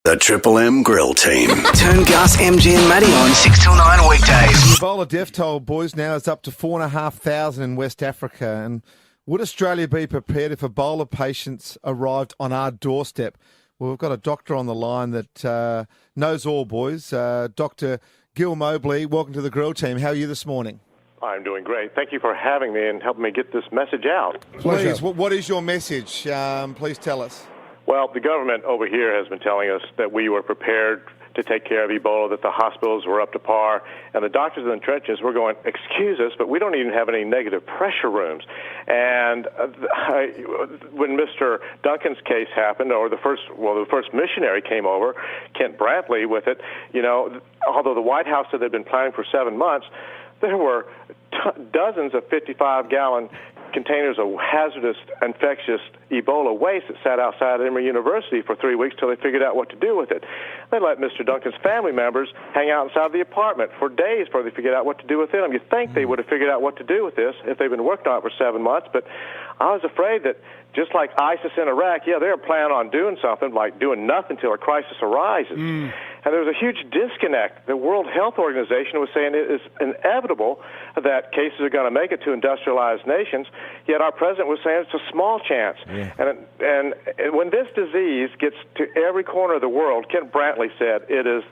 The Triple M Grill Team. Turn Gus, MG and Matty on 6 till 9 weekdays. Ebola death toll, boys, now is up to 4,500 in West Africa. And would Australia be prepared if Ebola patients arrived on our doorstep? Well, we've got a doctor on the line that knows all, boys. Dr. Gil Mobley, welcome to the Grill Team. How are you this morning? I'm doing great. Thank you for having me and helping me get this message out. Please, what is your message? Please tell us. Well, the government over here has been telling us that we were prepared to take care of Ebola, that the hospitals were up to par, and the doctors in the trenches were going, excuse us, but we don't even have any negative pressure rooms. And when Mr. Duncan's case happened, or the first missionary came over, Kent Brantley with it, although the White House said they'd been planning for 7 months, there were dozens of 55-gallon containers of hazardous, infectious Ebola waste that sat outside Emory University for 3 weeks till they figured out what to do with it. They let Mr. Duncan's family members hang out inside the apartment for days before they figured out what to do with it. You'd think they would have figured out what to do with this if they've been working on it for 7 months, but I was afraid that just like ISIS in Iraq, they're planning on doing something, like doing nothing until a crisis arises. And there was a huge disconnect. The World Health Organization was saying it is inevitable that cases are going to make it to industrialized nations, yet our president was saying it's a small chance. Yeah. And when this disease gets to every corner of the world, Kent Brantley said it is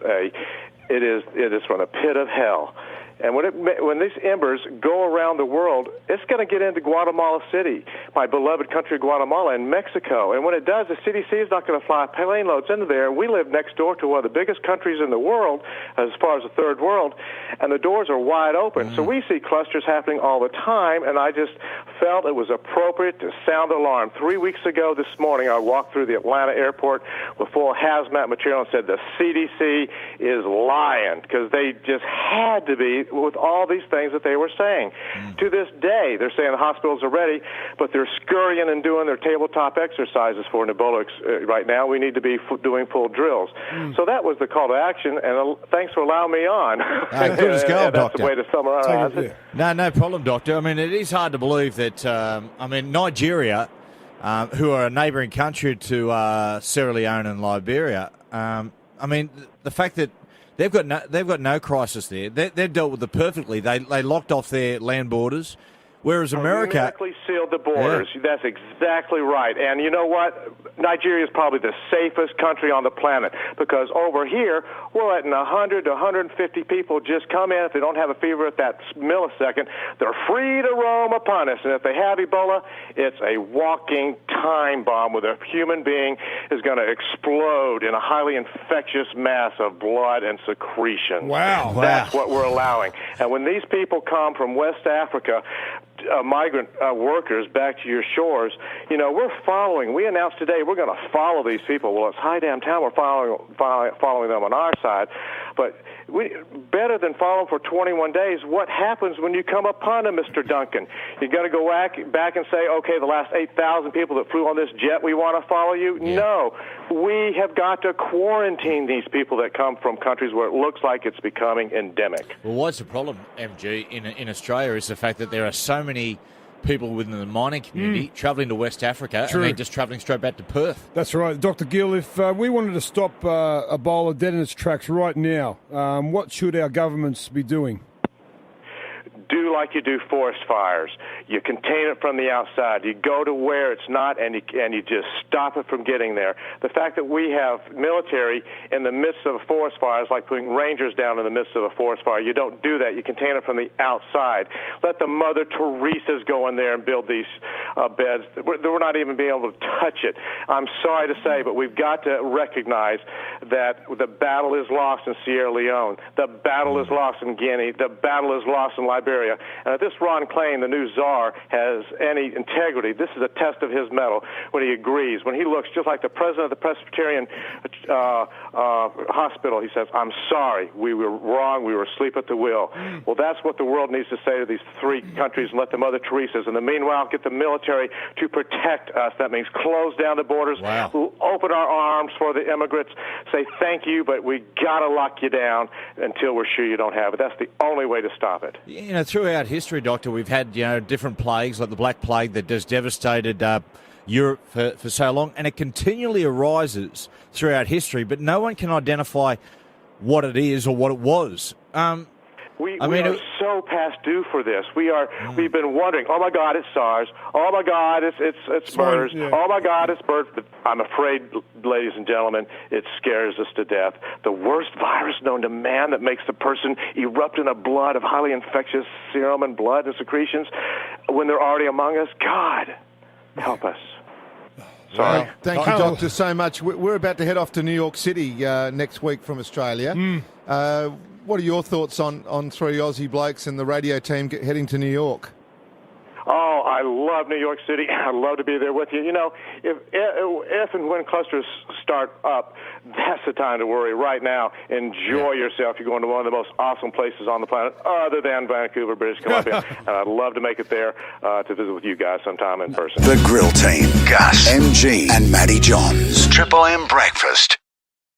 from the pit of hell. And when these embers go around the world, it's going to get into Guatemala City, my beloved country of Guatemala, and Mexico. And when it does, the CDC is not going to fly plane loads into there. And we live next door to one of the biggest countries in the world, as far as the third world, and the doors are wide open. So we see clusters happening all the time, and I just felt it was appropriate to sound the alarm. 3 weeks ago this morning, I walked through the Atlanta airport with full hazmat material and said the CDC is lying, because they just had to be with all these things that they were saying. To this day, they're saying the hospitals are ready, but they're scurrying and doing their tabletop exercises for an Ebola right now. We need to be doing full drills. So that was the call to action, and thanks for allowing me on. Good as gold, That's Doctor. the way to summarize it. No problem, Doctor. I mean, it is hard to believe that, Nigeria, who are a neighbouring country to Sierra Leone and Liberia, the fact that they've got no crisis there. They've dealt with it perfectly. They locked off their land borders, whereas America numerically sealed the borders. Yeah. That's exactly right. And you know what? Nigeria is probably the safest country on the planet, because over here we're letting 100 to 150 people just come in. If they don't have a fever at that millisecond, they're free to roam upon us. And if they have Ebola, it's a walking time bomb where a human being is going to explode in a highly infectious mass of blood and secretion. Wow. That's what we're allowing. And when these people come from West Africa, migrant workers back to your shores, we're following. We announced today we're going to follow these people. Well, it's high damn time we're following them on our side. But better than follow them for 21 days. What happens when you come upon them, Mr. Duncan? You're going to go back and say, okay, the last 8,000 people that flew on this jet, we want to follow you? Yeah. No. We have got to quarantine these people that come from countries where it looks like it's becoming endemic. Well, what's the problem, MG, in Australia is the fact that there are so many people within the mining community travelling to West Africa and then just travelling straight back to Perth. That's right. Dr. Gill, if we wanted to stop Ebola dead in its tracks right now, what should our governments be doing? Do like you do forest fires. You contain it from the outside. You go to where it's not, and you just stop it from getting there. The fact that we have military in the midst of a forest fire is like putting rangers down in the midst of a forest fire. You don't do that. You contain it from the outside. Let the Mother Teresas go in there and build these beds. We're not even being able to touch it. I'm sorry to say, but we've got to recognize that the battle is lost in Sierra Leone. The battle is lost in Guinea. The battle is lost in Liberia. And if this Ron Klain, the new czar, has any integrity, this is a test of his mettle when he agrees. When he looks just like the president of the Presbyterian hospital, he says, I'm sorry, we were wrong, we were asleep at the wheel. Well, that's what the world needs to say to these three countries and let the Mother Teresas. In the meanwhile, get the military to protect us. That means close down the borders, open our arms for the immigrants, say thank you, but we got to lock you down until we're sure you don't have it. That's the only way to stop it. Throughout history, Doctor, we've had different plagues like the Black Plague that just devastated Europe for so long, and it continually arises throughout history, but no one can identify what it is or what it was. We are so past due for this. We've been wondering, oh my God, it's SARS. Oh my God, it's MERS. Yeah. Oh my God, it's birds. But I'm afraid, ladies and gentlemen, it scares us to death. The worst virus known to man that makes the person erupt in a blood of highly infectious serum and blood and secretions when they're already among us. God, help us. Sorry. Well, thank you, Doctor, so much. We're about to head off to New York City next week from Australia. What are your thoughts on three Aussie blokes and the radio team heading to New York? Oh, I love New York City. I'd love to be there with you. You know, if and when clusters start up, that's the time to worry. Right now, enjoy yourself. You're going to one of the most awesome places on the planet other than Vancouver, British Columbia. And I'd love to make it there to visit with you guys sometime in person. The Grill Team. Gus, MG, and Matty Johns. Triple M Breakfast.